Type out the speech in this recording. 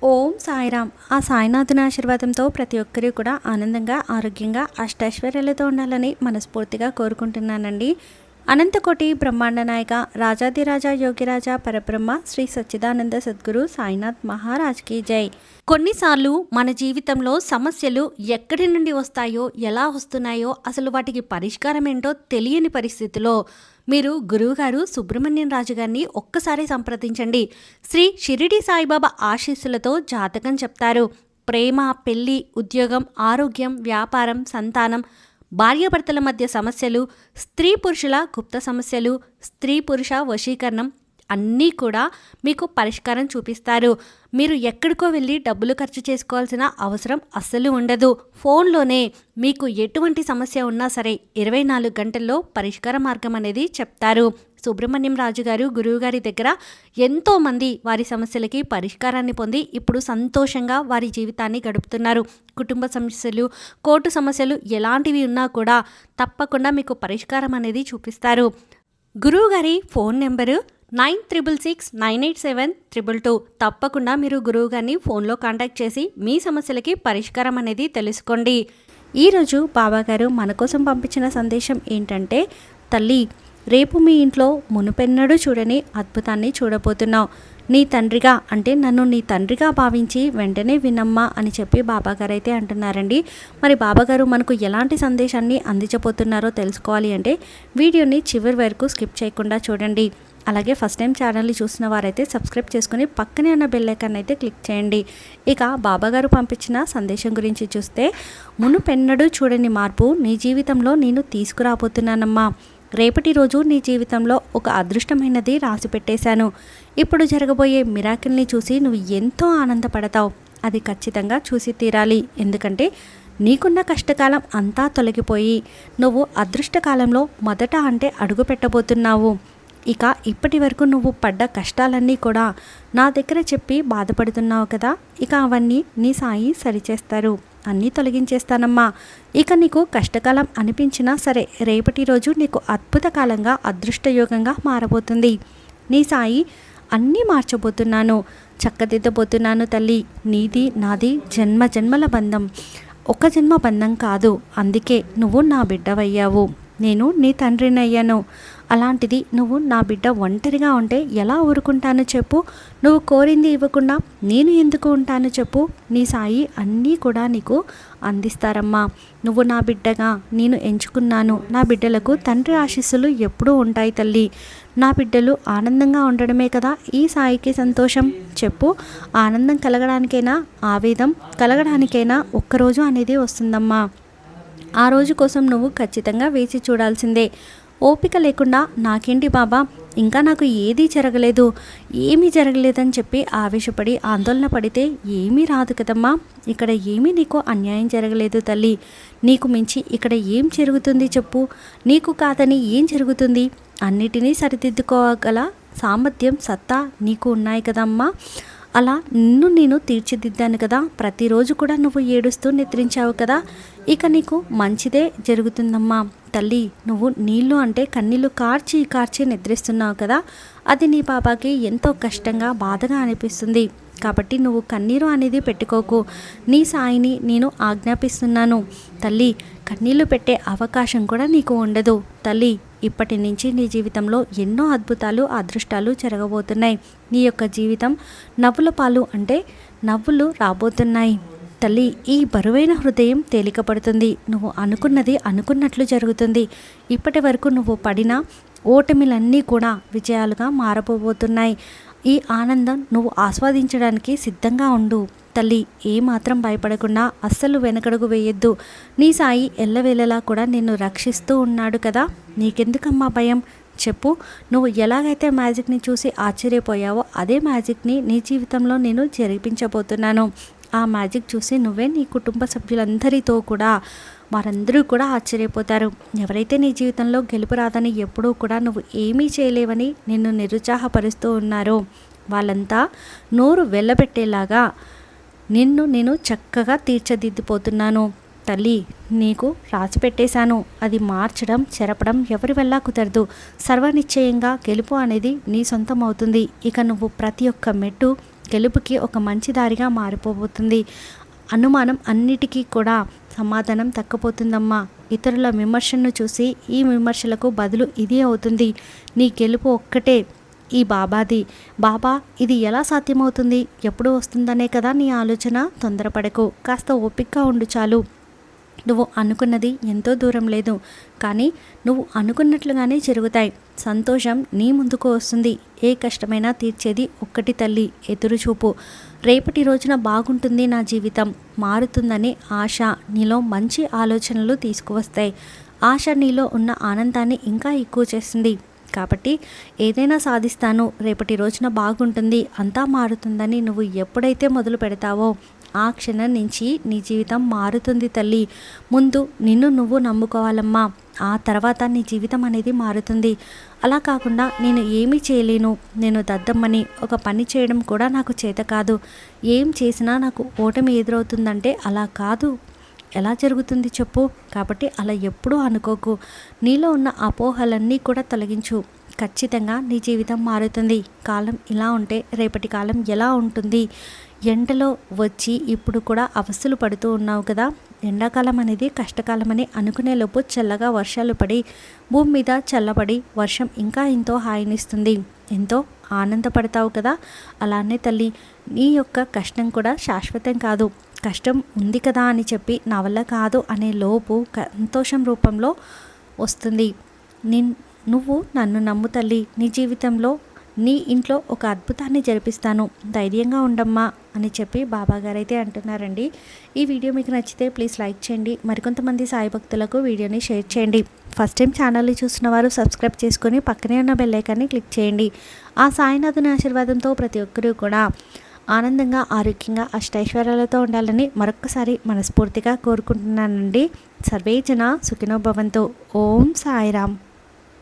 ఓం సాయిరామ్. ఆ సాయినాథుని ఆశీర్వాదంతో ప్రతి ఒక్కరూ కూడా ఆనందంగా, ఆరోగ్యంగా, అష్టైశ్వర్యాలతో ఉండాలని మనస్ఫూర్తిగా కోరుకుంటున్నానండి. అనంతకోటి బ్రహ్మాండ నాయక రాజాదిరాజ యోగిరాజా పరబ్రహ్మ శ్రీ సచ్చిదానంద సద్గురు సాయినాథ్ మహారాజ్కి జై. కొన్నిసార్లు మన జీవితంలో సమస్యలు ఎక్కడి నుండి వస్తాయో, ఎలా వస్తున్నాయో, అసలు వాటికి పరిష్కారం ఏంటో తెలియని పరిస్థితిలో మీరు గురువుగారు సుబ్రహ్మణ్యం రాజు గారిని ఒక్కసారి సంప్రదించండి. శ్రీ షిరిడి సాయిబాబా ఆశీస్సులతో జాతకం చెప్తారు. ప్రేమ, పెళ్లి, ఉద్యోగం, ఆరోగ్యం, వ్యాపారం, సంతానం, భార్యాభర్తల మధ్య సమస్యలు, స్త్రీ పురుషుల గుప్త సమస్యలు, స్త్రీ పురుష వశీకరణం అన్నీ కూడా మీకు పరిష్కారం చూపిస్తారు. మీరు ఎక్కడికో వెళ్ళి డబ్బులు ఖర్చు చేసుకోవాల్సిన అవసరం అస్సలు ఉండదు. ఫోన్లోనే మీకు ఎటువంటి సమస్య ఉన్నా సరే 24 గంటల్లో పరిష్కార మార్గం అనేది చెప్తారు. సుబ్రహ్మణ్యం రాజు గారు గురువుగారి దగ్గర ఎంతోమంది వారి సమస్యలకి పరిష్కారాన్ని పొంది ఇప్పుడు సంతోషంగా వారి జీవితాన్ని గడుపుతున్నారు. కుటుంబ సమస్యలు, కోర్టు సమస్యలు ఎలాంటివి ఉన్నా కూడా తప్పకుండా మీకు పరిష్కారం అనేది చూపిస్తారు. గురువుగారి ఫోన్ నెంబరు 96698722. తప్పకుండా మీరు గురువు గారిని ఫోన్లో కాంటాక్ట్ చేసి మీ సమస్యలకి పరిష్కారం అనేది తెలుసుకోండి. ఈరోజు బాబాగారు మన కోసం పంపించిన సందేశం ఏంటంటే, తల్లి, రేపు మీ ఇంట్లో మునుపెన్నడూ చూడని అద్భుతాన్ని చూడబోతున్నావు. నీ తండ్రిగా అంటే నన్ను నీ తండ్రిగా భావించి వెంటనే వినమ్మా అని చెప్పి బాబాగారు అయితే అంటున్నారండి. మరి బాబాగారు మనకు ఎలాంటి సందేశాన్ని అందించబోతున్నారో తెలుసుకోవాలి అంటే వీడియోని చివరి వరకు స్కిప్ చేయకుండా చూడండి. అలాగే ఫస్ట్ టైం ఛానల్ని చూసిన వారైతే సబ్స్క్రైబ్ చేసుకుని పక్కనే ఉన్న బెల్ ఐకాన్ అయితే క్లిక్ చేయండి. ఇక బాబాగారు పంపించిన సందేశం గురించి చూస్తే, మునుపెన్నడూ చూడని మార్పు నీ జీవితంలో నేను తీసుకురాబోతున్నానమ్మా. రేపటి రోజు నీ జీవితంలో ఒక అదృష్టమైనది రాసి పెట్టేశాను. ఇప్పుడు జరగబోయే మిరాకిల్ని చూసి నువ్వు ఎంతో ఆనందపడతావు. అది ఖచ్చితంగా చూసి తీరాలి. ఎందుకంటే నీకున్న కష్టకాలం అంతా తొలగిపోయి నువ్వు అదృష్టకాలంలో మొదట అంటే అడుగు పెట్టబోతున్నావు. ఇక ఇప్పటి వరకు నువ్వు పడ్డ కష్టాలన్నీ కూడా నా దగ్గర చెప్పి బాధపడుతున్నావు కదా, ఇక అవన్నీ నీ సాయి సరిచేస్తారు. అన్నీ తొలగించేస్తానమ్మా. ఇక నీకు కష్టకాలం అనిపించినా సరే రేపటి రోజు నీకు అద్భుత కాలంగా, అదృష్టయోగంగా మారబోతుంది. నీ సాయి అన్నీ మార్చబోతున్నాను, చక్కదిద్దబోతున్నాను తల్లి. నీది నాది జన్మ జన్మల బంధం, ఒక జన్మ బంధం కాదు. అందుకే నువ్వు నా బిడ్డవయ్యావు, నేను నీ తండ్రిని అయ్యాను. అలాంటిది నువ్వు నా బిడ్డ ఒంటరిగా ఉంటే ఎలా ఊరుకుంటాను చెప్పు? నువ్వు కోరింది ఇవ్వకుండా నేను ఎందుకు ఉంటాను చెప్పు? నీ సాయి అన్నీ కూడా నీకు అందిస్తారమ్మా. నువ్వు నా బిడ్డగా నేను ఎంచుకున్నాను. నా బిడ్డలకు తండ్రి ఆశీస్సులు ఎప్పుడూ ఉంటాయి తల్లి. నా బిడ్డలు ఆనందంగా ఉండడమే కదా ఈ సాయికి సంతోషం. చెప్పు, ఆనందం కలగడానికైనా, ఆవేదం కలగడానికైనా ఒక్కరోజు అనేది వస్తుందమ్మా. ఆ రోజు కోసం నువ్వు ఖచ్చితంగా వేచి చూడాల్సిందే. ఓపిక లేకుండా నాకేంటి బాబా, ఇంకా నాకు ఏదీ జరగలేదు, ఏమీ జరగలేదని చెప్పి ఆవేశపడి ఆందోళన పడితే ఏమీ రాదు కదమ్మా. ఇక్కడ ఏమీ నీకు అన్యాయం జరగలేదు తల్లి. నీకు మించి ఇక్కడ ఏం జరుగుతుంది చెప్పు? నీకు కాదని ఏం జరుగుతుంది? అన్నిటినీ సరిదిద్దుకోగల సామర్థ్యం, సత్తా నీకు ఉన్నాయి కదమ్మా. అలా నిన్ను నేను తీర్చిదిద్దాను కదా. ప్రతిరోజు కూడా నువ్వు ఏడుస్తూ నిద్రించావు కదా. ఇక నీకు మంచిదే జరుగుతుందమ్మా తల్లి. నువ్వు నీళ్ళు అంటే కన్నీళ్ళు కార్చి కార్చి నిద్రిస్తున్నావు కదా, అది నీ బాబాకి ఎంతో కష్టంగా, బాధగా అనిపిస్తుంది. కాబట్టి నువ్వు కన్నీరు అనేది పెట్టుకోకు. నీ సాయిని నేను ఆజ్ఞాపిస్తున్నాను తల్లి. కన్నీళ్లు పెట్టే అవకాశం కూడా నీకు ఉండదు తల్లి. ఇప్పటి నుంచి నీ జీవితంలో ఎన్నో అద్భుతాలు, అదృష్టాలు జరగబోతున్నాయి. నీ యొక్క జీవితం నవ్వుల పాలు అంటే నవ్వులు రాబోతున్నాయి తల్లి. ఈ బరువైన హృదయం తేలికపడుతుంది. నువ్వు అనుకున్నది అనుకున్నట్లు జరుగుతుంది. ఇప్పటి వరకు నువ్వు పడిన ఓటమిలన్నీ కూడా విజయాలుగా మారబోతున్నాయి. ఈ ఆనందం నువ్వు ఆస్వాదించడానికి సిద్ధంగా ఉండు తల్లి. ఏమాత్రం భయపడకుండా అస్సలు వెనకడుగు వేయొద్దు. నీ సాయి ఎల్లవేళలా కూడా నిన్ను రక్షిస్తూ ఉన్నాడు కదా. నీకెందుకమ్మా భయం చెప్పు? నువ్వు ఎలాగైతే మ్యాజిక్ని చూసి ఆశ్చర్యపోయావో అదే మ్యాజిక్ని నీ జీవితంలో నేను జరిపించబోతున్నాను. ఆ మ్యాజిక్ చూసి నువ్వే నీ కుటుంబ సభ్యులందరితో కూడా వారందరూ కూడా ఆశ్చర్యపోతారు. ఎవరైతే నీ జీవితంలో గెలుపు రాదని, ఎప్పుడూ కూడా నువ్వు ఏమీ చేయలేవని నిన్ను నిరుత్సాహపరుస్తూ ఉన్నారో వాళ్ళంతా నోరు వెళ్ళబెట్టేలాగా నిన్ను నేను చక్కగా తీర్చిదిద్దిపోతున్నాను తల్లి. నీకు రాసి పెట్టేశాను. అది మార్చడం, చెరపడం ఎవరి వల్ల కుదరదు. సర్వనిశ్చయంగా గెలుపు అనేది నీ సొంతం అవుతుంది. ఇక నువ్వు ప్రతి ఒక్క మెట్టు గెలుపుకి ఒక మంచి దారిగా మారిపోబోతుంది. అనుమానం అన్నిటికీ కూడా సమాధానం తక్కపోతుందమ్మా. ఇతరుల విమర్శను చూసి ఈ విమర్శలకు బదులు ఇదే అవుతుంది. నీ గెలుపు ఒక్కటే ఈ బాబాది. బాబా ఇది ఎలా సాధ్యమవుతుంది, ఎప్పుడు వస్తుందనే కదా నీ ఆలోచన. తొందరపడకు, కాస్త ఓపికగా ఉండు చాలు. నువ్వు అనుకున్నది ఎంతో దూరం లేదు, కానీ నువ్వు అనుకున్నట్లుగానే జరుగుతాయి. సంతోషం నీ ముందుకు వస్తుంది. ఏ కష్టమైనా తీర్చేది ఒక్కటి తల్లి, ఎదురుచూపు. రేపటి రోజున బాగుంటుంది నా జీవితం, మారుతుందనే ఆశ నీలో మంచి ఆలోచనలు తీసుకువస్తాయి. ఆశ నీలో ఉన్న ఆనందాన్ని ఇంకా ఎక్కువ చేస్తుంది. కాబట్టి ఏదైనా సాధిస్తాను, రేపటి రోజున బాగుంటుంది, అంతా మారుతుందని నువ్వు ఎప్పుడైతే మొదలు పెడతావో ఆ క్షణం నుంచి నీ జీవితం మారుతుంది తల్లి. ముందు నిన్ను నువ్వు నమ్ముకోవాలమ్మా. ఆ తర్వాత నీ జీవితం అనేది మారుతుంది. అలా కాకుండా నేను ఏమీ చేయలేను, నేను దద్దమ్మని, ఒక పని చేయడం కూడా నాకు చేత కాదు, ఏం చేసినా నాకు ఓటమి ఎదురవుతుందంటే అలా కాదు. ఎలా జరుగుతుంది చెప్పు? కాబట్టి అలా ఎప్పుడూ అనుకోకు. నీలో ఉన్న అపోహలన్నీ కూడా తొలగించు. ఖచ్చితంగా నీ జీవితం మారుతుంది. కాలం ఇలా ఉంటే రేపటి కాలం ఎలా ఉంటుంది? ఎండలో వచ్చి ఇప్పుడు కూడా అవస్థలు పడుతూ ఉన్నావు కదా. ఎండాకాలం అనేది కష్టకాలం అని అనుకునేలోపు చల్లగా వర్షాలు పడి భూమి మీద చల్లబడి వర్షం ఇంకా ఎంతో హాయినిస్తుంది. ఎంతో ఆనందపడతావు కదా. అలానే తల్లి, నీ యొక్క కష్టం కూడా శాశ్వతం కాదు. కష్టం ఉంది కదా అని చెప్పి నా వల్ల కాదు అనే లోపు సంతోషం రూపంలో వస్తుంది. నువ్వు నన్ను నమ్ము తల్లి. నీ జీవితంలో, నీ ఇంట్లో ఒక అద్భుతాన్ని జరిపిస్తాను, ధైర్యంగా ఉండమ్మా అని చెప్పి బాబాగారు అయితే అంటున్నారండి. ఈ వీడియో మీకు నచ్చితే ప్లీజ్ లైక్ చేయండి. మరికొంతమంది సాయి భక్తులకు వీడియోని షేర్ చేయండి. ఫస్ట్ టైం ఛానల్ని చూసిన వారు సబ్స్క్రైబ్ చేసుకొని పక్కనే ఉన్న బెల్ ఐకాన్ని క్లిక్ చేయండి. ఆ సాయినాథుని ఆశీర్వాదంతో ప్రతి ఒక్కరూ కూడా ఆనందంగా, ఆరోగ్యంగా, అష్టైశ్వర్యాలతో ఉండాలని మరొక్కసారి మనస్ఫూర్తిగా కోరుకుంటున్నానండి. సర్వే జన సుఖినో భవంతు. ఓం సాయిరామ్.